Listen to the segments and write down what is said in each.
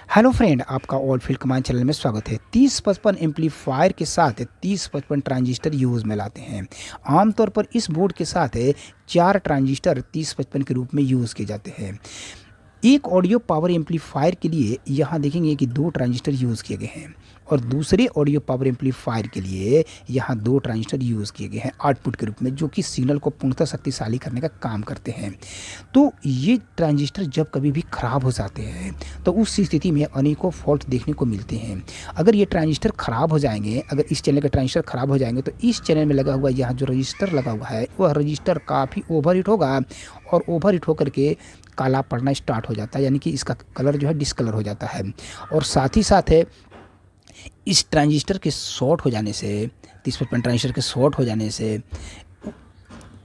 Hello friend, आपका all field command channel में स्वागत है। 3055 एम्पलीफायर के साथ 3055 ट्रांजिस्टर यूज़ में लाते हैं। आमतौर पर इस बोर्ड के साथ 4 ट्रांजिस्टर 3055 के रूप में यूज़ किए जाते हैं। एक ऑडियो पावर एम्पलीफायर के लिए यहाँ देखेंगे कि 2 ट्रांजिस्टर यूज़ किए गए हैं और दूसरे ऑडियो पावर एम्पलीफायर के लिए यहाँ 2 ट्रांजिस्टर यूज़ किए गए हैं आउटपुट के रूप में, जो कि सिग्नल को पूर्णतः शक्तिशाली करने का काम करते हैं। तो ये ट्रांजिस्टर जब कभी भी ख़राब हो जाते हैं तो उस स्थिति में अनेकों फॉल्ट देखने को मिलते हैं। अगर ये ट्रांजिस्टर ख़राब हो जाएंगे, अगर इस चैनल के ट्रांजिस्टर ख़राब हो जाएंगे तो इस चैनल में लगा हुआ यहाँ जो रजिस्टर लगा हुआ है वह रजिस्टर काफ़ी ओवरहीट होगा और ओवरहीट होकर के काला पड़ना स्टार्ट हो जाता है, यानी कि इसका कलर जो है डिसकलर हो जाता है। और साथ ही साथ है इस ट्रांजिस्टर के शॉर्ट हो जाने से, 3055 ट्रांजिस्टर के शॉर्ट हो जाने से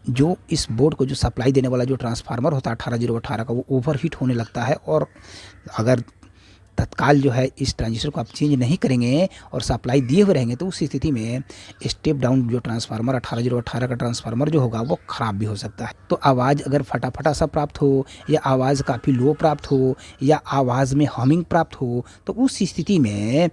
जो इस बोर्ड को जो सप्लाई देने वाला जो ट्रांसफार्मर होता है 18018 का, वो ओवरहीट होने लगता है। और अगर तत्काल जो है इस ट्रांजिस्टर को आप चेंज नहीं करेंगे और सप्लाई दिए हुए रहेंगे तो उस स्थिति में स्टेप डाउन जो ट्रांसफार्मर 18018 का ट्रांसफार्मर जो होगा वो ख़राब भी हो सकता है। तो आवाज़ अगर फटाफटा सा प्राप्त हो या आवाज़ काफ़ी लो प्राप्त हो या आवाज़ में हमिंग प्राप्त हो तो उस स्थिति में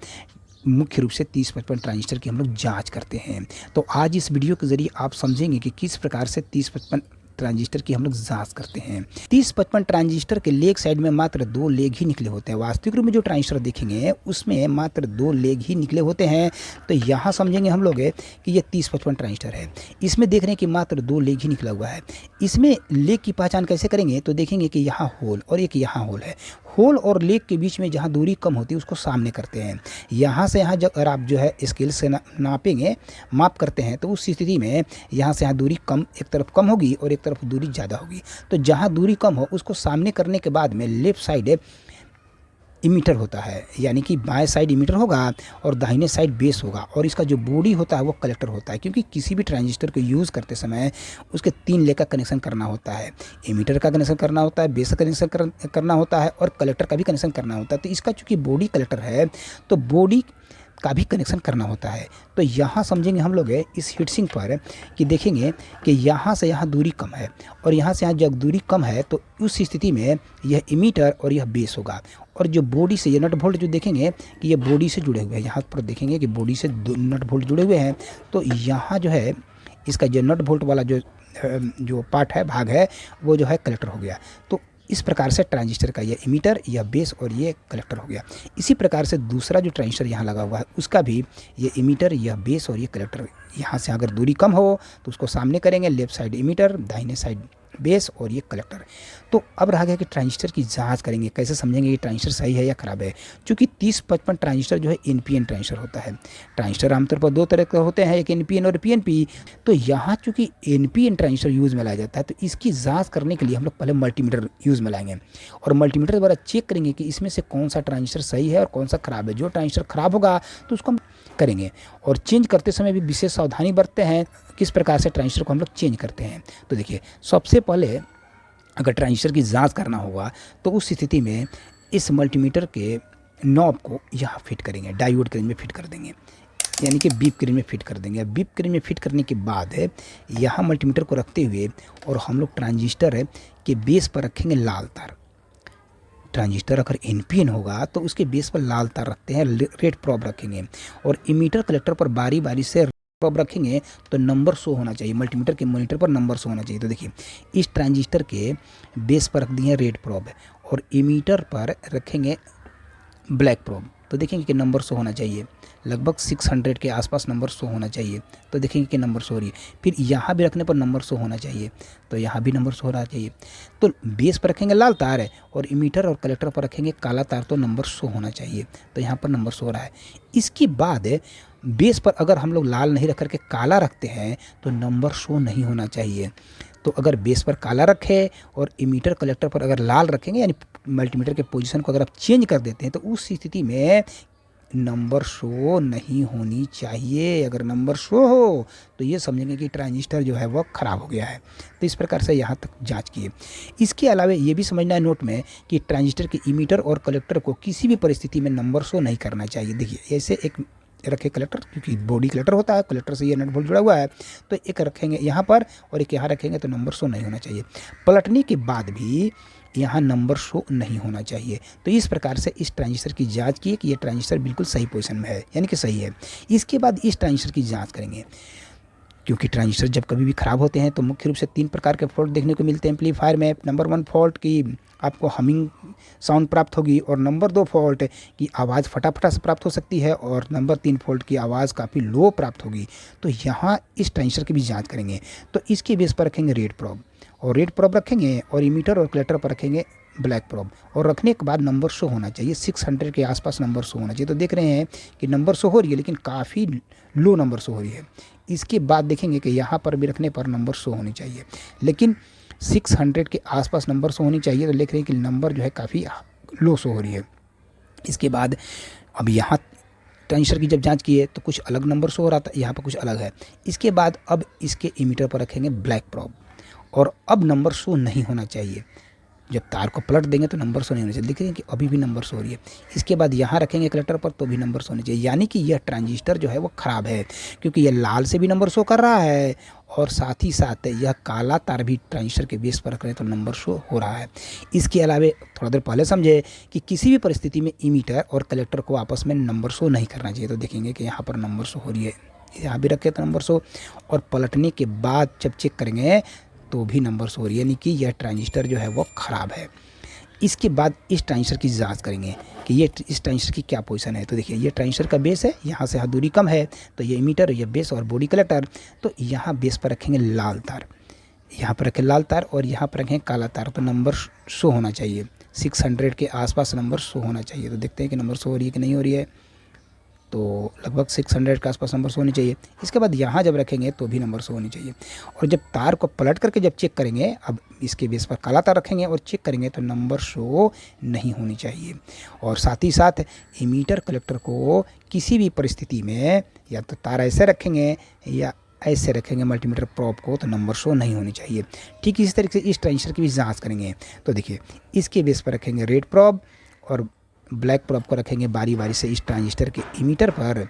मुख्य रूप से 3055 ट्रांजिस्टर की हम लोग जांच करते हैं। तो आज इस वीडियो के ज़रिए आप समझेंगे कि किस प्रकार से 3055 ट्रांजिस्टर की हम लोग जांच करते हैं। 3055 ट्रांजिस्टर के लेग साइड में मात्र 2 लेग ही निकले होते हैं। वास्तविक रूप में जो ट्रांजिस्टर देखेंगे उसमें मात्र 2 लेग ही निकले होते हैं। तो यहाँ समझेंगे हम लोग कि ये 3055 ट्रांजिस्टर है। इसमें देख रहे हैं कि मात्र 2 लेग ही निकला हुआ है। इसमें लेग की पहचान कैसे करेंगे तो देखेंगे कि यहाँ होल और एक यहाँ होल है। होल और लेग के बीच में जहाँ दूरी कम होती है उसको सामने करते हैं। यहाँ से यहाँ जब अगर आप जो है स्केल से नापेंगे, माप करते हैं तो उस स्थिति में यहाँ से यहाँ दूरी कम, एक तरफ कम होगी और एक तरफ दूरी ज़्यादा होगी। तो जहाँ दूरी कम हो उसको सामने करने के बाद में लेफ़्ट साइड इमीटर होता है, यानी कि बाएं साइड इमीटर होगा और दाहिने साइड बेस होगा। और इसका जो बॉडी होता है वो कलेक्टर होता है, क्योंकि किसी भी ट्रांजिस्टर को यूज़ करते समय उसके 3 लेग का कनेक्शन करना होता है। इमीटर का कनेक्शन करना होता है, बेस का कनेक्शन करना होता है और कलेक्टर का भी कनेक्शन करना होता है। तो इसका चूँकि बॉडी कलेक्टर है तो बॉडी का भी कनेक्शन करना होता है। तो यहाँ समझेंगे हम लोग इस हीटसिंक पर कि देखेंगे कि यहाँ से यहाँ दूरी कम है और यहाँ से यहाँ जब दूरी कम है तो उस स्थिति में यह इमीटर और यह बेस होगा। और जो बॉडी से ये नट बोल्ट जो देखेंगे कि ये बॉडी से जुड़े हुए हैं, यहाँ पर देखेंगे कि बॉडी से नट बोल्ट जुड़े हुए हैं। तो यहाँ जो है इसका जो नट बोल्ट वाला जो पार्ट है, भाग है, वो जो है कलेक्टर हो गया। तो इस प्रकार से ट्रांजिस्टर का ये इमीटर, यह बेस और ये कलेक्टर हो गया। इसी प्रकार से दूसरा जो ट्रांजिस्टर यहाँ लगा हुआ है उसका भी ये इमीटर, यह बेस और ये कलेक्टर। यहाँ से अगर दूरी कम हो तो उसको सामने करेंगे, लेफ्ट साइड इमीटर, दाहिने साइड बेस और ये कलेक्टर। तो अब रहा गया कि ट्रांजिस्टर की जांच करेंगे, कैसे समझेंगे कि ट्रांजिस्टर सही है या ख़राब है। क्योंकि 3055 ट्रांजिस्टर जो है एनपीएन ट्रांजिस्टर होता है। ट्रांजिस्टर आमतौर पर 2 तरह के होते हैं, एक एनपीएन और पीएनपी। तो यहाँ चूँकि एनपीएन ट्रांजिस्टर यूज़ में लाया जाता है तो इसकी जाँच करने के लिए हम लोग पहले मल्टीमीटर यूज़ में लाएंगे और मल्टीमीटर द्वारा चेक करेंगे कि इसमें से कौन सा ट्रांजिस्टर सही है और कौन सा ख़राब है। जो ट्रांजिस्टर ख़राब होगा तो उसको हम करेंगे। और चेंज करते समय भी विशेष सावधानी बरतते हैं किस प्रकार से ट्रांजिस्टर को हम लोग चेंज करते हैं। तो देखिए, सबसे पहले अगर ट्रांजिस्टर की जांच करना होगा तो उस स्थिति में इस मल्टीमीटर के नॉब को यहाँ फिट करेंगे, डायोड के रेंज में फिट कर देंगे, यानी कि बीप के रेंज में फिट कर देंगे। बीप के रेंज में फिट करने के बाद यहाँ मल्टीमीटर को रखते हुए और हम लोग ट्रांजिस्टर के बेस पर रखेंगे लाल तार। ट्रांजिस्टर अगर एनपीएन होगा तो उसके बेस पर लाल तार रखते हैं, रेड प्रॉब रखेंगे और इमीटर कलेक्टर पर बारी बारी से प्रॉब रखेंगे तो नंबर शो होना चाहिए, मल्टीमीटर के मॉनिटर पर नंबर शो होना चाहिए। तो देखिए, इस ट्रांजिस्टर के बेस पर रख दिए रेड प्रॉब और इमीटर पर रखेंगे ब्लैक प्रॉब। तो देखेंगे कि नंबर शो होना चाहिए, लगभग 600 के आसपास नंबर शो होना चाहिए। तो देखेंगे कि नंबर शो हो रही है। फिर यहाँ भी रखने पर नंबर शो होना चाहिए, तो यहाँ भी नंबर शो होना चाहिए। तो बेस पर रखेंगे लाल तार है और इमीटर और कलेक्टर पर रखेंगे काला तार, तो नंबर शो होना चाहिए। तो यहाँ पर नंबर शो हो रहा है। इसके बाद बेस पर अगर हम लोग लाल नहीं रख करके काला रखते हैं तो नंबर शो नहीं होना चाहिए। तो अगर बेस पर काला रखे और इमीटर कलेक्टर पर अगर लाल रखेंगे, यानी मल्टीमीटर के पोजीशन को अगर आप चेंज कर देते हैं तो उस स्थिति में नंबर शो नहीं होनी चाहिए। अगर नंबर शो हो तो ये समझेंगे कि ट्रांजिस्टर जो है वो ख़राब हो गया है। तो इस प्रकार से यहाँ तक जांच किए। इसके अलावा ये भी समझना है नोट में कि ट्रांजिस्टर के इमीटर और कलेक्टर को किसी भी परिस्थिति में नंबर शो नहीं करना चाहिए। देखिए, ऐसे एक रखे कलेक्टर, क्योंकि बॉडी कलेक्टर होता है, कलेक्टर से ये नट बोल्ट जुड़ा हुआ है, तो एक रखेंगे यहाँ पर और एक यहाँ रखेंगे तो नंबर शो नहीं होना चाहिए। पलटने के बाद भी यहाँ नंबर शो नहीं होना चाहिए। तो इस प्रकार से इस ट्रांजिस्टर की जांच की कि ये ट्रांजिस्टर बिल्कुल सही पोजीशन में है, यानी कि सही है। इसके बाद इस ट्रांजिस्टर की जांच करेंगे, क्योंकि ट्रांजिस्टर जब कभी भी ख़राब होते हैं तो मुख्य रूप से 3 प्रकार के फॉल्ट देखने को मिलते हैं एम्पलीफायर में। नंबर 1 फॉल्ट की आपको हमिंग साउंड प्राप्त होगी, और नंबर 2 फॉल्ट की आवाज़ फटाफटा से प्राप्त हो सकती है, और नंबर 3 फॉल्ट की आवाज़ काफ़ी लो प्राप्त होगी। तो यहाँ इस ट्रांजिस्टर की भी जांच करेंगे। तो इसके बेस पर रखेंगे रेड प्रोब, और रेड प्रोब रखेंगे, और इमीटर और कलेक्टर पर रखेंगे ब्लैक प्रोब, और रखने के बाद नंबर शो होना चाहिए 600 के आसपास नंबर शो होना चाहिए। तो देख रहे हैं कि नंबर शो हो रही है, लेकिन काफ़ी लो नंबर शो हो रही है। इसके बाद देखेंगे कि यहाँ पर भी रखने पर नंबर शो होनी चाहिए, लेकिन 600 के आसपास नंबर शो होनी चाहिए। तो देख रहे हैं कि नंबर जो है काफ़ी लो शो हो रही है। इसके बाद अब यहाँ ट्रांजिस्टर की जब जांच की है तो कुछ अलग नंबर शो हो रहा था, यहाँ पर कुछ अलग है। इसके बाद अब इसके इमीटर पर रखेंगे ब्लैक प्रोब, और अब नंबर शो नहीं होना चाहिए। जब तार को पलट देंगे तो नंबर शो नहीं होने चाहिए। देख रहे हैं कि अभी भी नंबर शो हो रही है। इसके बाद यहाँ रखेंगे कलेक्टर पर, तो भी नंबर शो होने चाहिए, यानी कि यह ट्रांजिस्टर जो है वो ख़राब है, क्योंकि यह लाल से भी नंबर शो कर रहा है, और साथ ही साथ यह काला तार भी ट्रांजिस्टर के बेस पर रख रहे हैं तो नंबर शो हो रहा है। इसके अलावा थोड़ा देर पहले समझे कि किसी भी परिस्थिति में इमीटर और कलेक्टर को आपस में नंबर शो नहीं करना चाहिए। तो देखेंगे कि यहाँ पर नंबर शो हो रही है, यहाँ भी रखे तो नंबर शो, और पलटने के बाद जब चेक करेंगे तो भी नंबर शो हो रही है, यानी कि यह ट्रांजिस्टर जो है वो ख़राब है। इसके बाद इस ट्रांजिस्टर की जांच करेंगे कि ये इस ट्रांजिस्टर की क्या पोजीशन है। तो देखिए ये ट्रांजिस्टर का बेस है, यहाँ से यहाँ दूरी कम है, तो ये इमीटर, ये बेस और बॉडी कलेक्टर। तो यहाँ बेस पर रखेंगे लाल तार, यहाँ पर रखें लाल तार, और यहाँ पर रखें काला तार। तो नंबर शो होना चाहिए 600 के आसपास नंबर शो होना चाहिए। तो देखते हैं कि नंबर शो हो रही है कि नहीं हो रही है। तो लगभग 600 के आसपास नंबर शो होनी चाहिए। इसके बाद यहाँ जब रखेंगे तो भी नंबर शो होनी चाहिए, और जब तार को पलट करके जब चेक करेंगे, अब इसके बेस पर काला तार रखेंगे और चेक करेंगे तो नंबर शो नहीं होनी चाहिए। और साथ ही साथ इमीटर कलेक्टर को किसी भी परिस्थिति में या तो तार ऐसे रखेंगे या ऐसे रखेंगे मल्टीमीटर प्रोब को, तो नंबर शो नहीं होनी चाहिए। ठीक इसी तरीके से इस ट्रांजिस्टर की भी जाँच करेंगे। तो देखिए इसके बेस पर रखेंगे रेड प्रोब, और ब्लैक प्रोब को रखेंगे बारी बारी से इस ट्रांजिस्टर के इमीटर पर,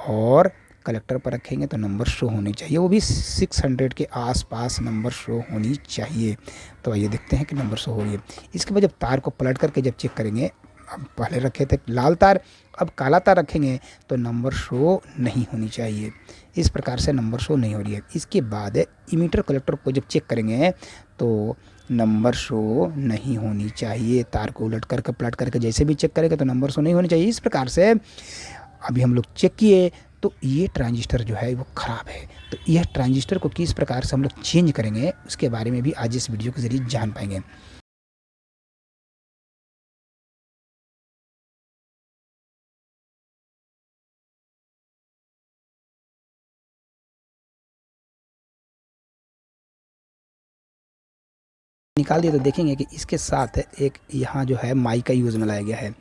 और कलेक्टर पर रखेंगे तो नंबर शो होने चाहिए, वो भी 600 के आसपास नंबर शो होनी चाहिए। तो आइए देखते हैं कि नंबर शो हो रही है। इसके बाद जब तार को पलट करके जब चेक करेंगे, अब पहले रखे थे लाल तार, अब काला तार रखेंगे तो नंबर शो नहीं होनी चाहिए। इस प्रकार से नंबर शो नहीं हो रही है। इसके बाद इमीटर कलेक्टर को जब चेक करेंगे तो नंबर शो नहीं होनी चाहिए। तार को उलट करके पलट करके जैसे भी चेक करेंगे तो नंबर शो नहीं होनी चाहिए। इस प्रकार से अभी हम लोग चेक किए तो ये ट्रांजिस्टर जो है वो ख़राब है। तो यह ट्रांजिस्टर को किस प्रकार से हम लोग चेंज करेंगे उसके बारे में भी आज इस वीडियो के ज़रिए जान पाएंगे। निकाल दिया तो देखेंगे कि इसके साथ एक यहाँ जो है माइक का यूज़ में लाया गया है,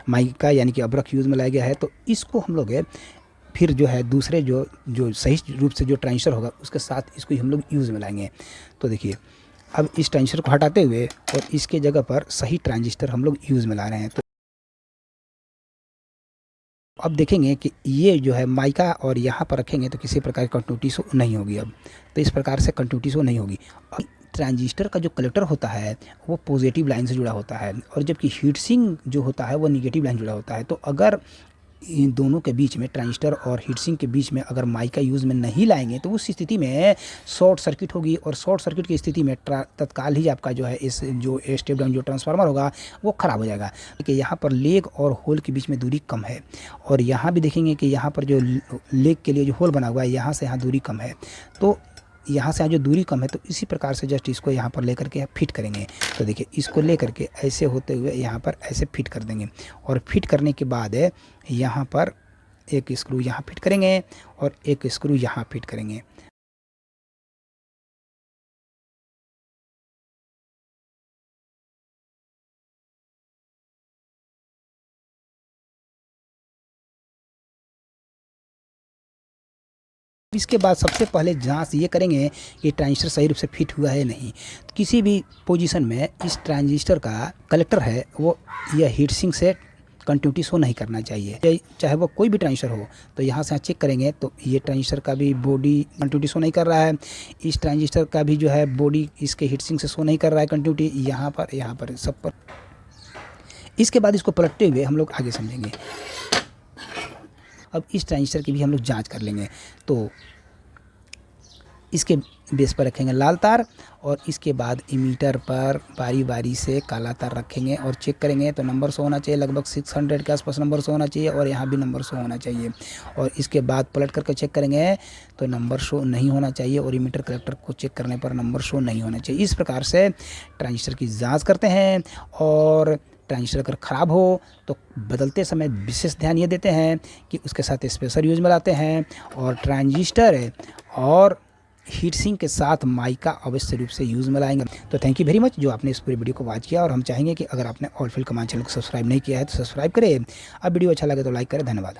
माइक का यानी कि अबरख यूज़ में लाया गया है। तो इसको हम लोग फिर जो है दूसरे जो जो सही रूप से जो ट्रांजिस्टर होगा उसके साथ इसको हम लोग यूज़ में लाएंगे। तो देखिए अब इस ट्रांजिस्टर को हटाते हुए और इसके जगह पर सही ट्रांजिस्टर हम लोग यूज़ में ला रहे हैं। तो अब देखेंगे कि ये जो है माइका और यहाँ पर रखेंगे तो किसी प्रकार की कंटिन्यूटी शो नहीं होगी। अब तो इस प्रकार से कंटिन्यूटी शो नहीं होगी। अब ट्रांजिस्टर का जो कलेक्टर होता है वो पॉजिटिव लाइन से जुड़ा होता है, और जबकि हीट सिंक जो होता है वो निगेटिव लाइन जुड़ा होता है। तो अगर इन दोनों के बीच में, ट्रांजिस्टर और हीट सिंक के बीच में अगर माइका यूज़ में नहीं लाएंगे तो उस स्थिति में शॉर्ट सर्किट होगी, और शॉर्ट सर्किट की स्थिति में तत्काल ही आपका जो है इस जो स्टेप डाउन जो ट्रांसफार्मर होगा वो ख़राब हो जाएगा। कि यहाँ पर लेग और होल के बीच में दूरी कम है, और यहाँ भी देखेंगे कि यहाँ पर जो लेग के लिए जो होल बना हुआ है यहाँ से यहाँ दूरी कम है। तो यहाँ से यहाँ जो दूरी कम है तो इसी प्रकार से जस्ट इसको यहाँ पर लेकर के फिट करेंगे। तो देखिए इसको लेकर के ऐसे होते हुए यहाँ पर ऐसे फिट कर देंगे, और फिट करने के बाद यहाँ पर एक स्क्रू यहाँ फिट करेंगे और एक स्क्रू यहाँ फिट करेंगे। इसके बाद सबसे पहले जांच ये करेंगे कि ट्रांजिस्टर सही रूप से फिट हुआ है नहीं। किसी भी पोजीशन में इस ट्रांजिस्टर का कलेक्टर है वो यह हीट सिंक से कंटिन्यूटी शो नहीं करना चाहिए, चाहे वो कोई भी ट्रांजिस्टर हो। तो यहाँ से चेक करेंगे तो ये ट्रांजिस्टर का भी बॉडी कंटिन्यूटी शो नहीं कर रहा है, इस ट्रांजिस्टर का भी जो है बॉडी इसके हीटसिंक से शो नहीं कर रहा है कंटिन्यूटी, यहाँ पर सब पर। इसके बाद इसको पलटते हुए हम लोग आगे समझेंगे। अब इस ट्रांजिस्टर की भी हम लोग जांच कर लेंगे। तो इसके बेस पर रखेंगे लाल तार और इसके बाद इमीटर पर बारी बारी से काला तार रखेंगे और चेक करेंगे तो नंबर शो होना चाहिए, लगभग 600 के आसपास नंबर शो होना चाहिए और यहाँ भी नंबर शो होना चाहिए। और इसके बाद पलट करके चेक करेंगे तो नंबर शो नहीं होना चाहिए और इमीटर कलेक्टर को चेक करने पर नंबर शो नहीं होना चाहिए। इस प्रकार से ट्रांजिस्टर की जाँच करते हैं। और ट्रांजिस्टर अगर ख़राब हो तो बदलते समय विशेष ध्यान ये देते हैं कि उसके साथ स्पेसर यूज में लाते हैं और ट्रांजिस्टर और हीट सिंक के साथ माइका अवश्य रूप से यूज़ में लाएंगे। तो थैंक यू वेरी मच जो आपने इस पूरी वीडियो को वॉच किया, और हम चाहेंगे कि अगर आपने ऑलफील्ड कमांड चैनल को सब्सक्राइब नहीं किया है तो सब्सक्राइब करें। अब वीडियो अच्छा लगे तो लाइक करें। धन्यवाद।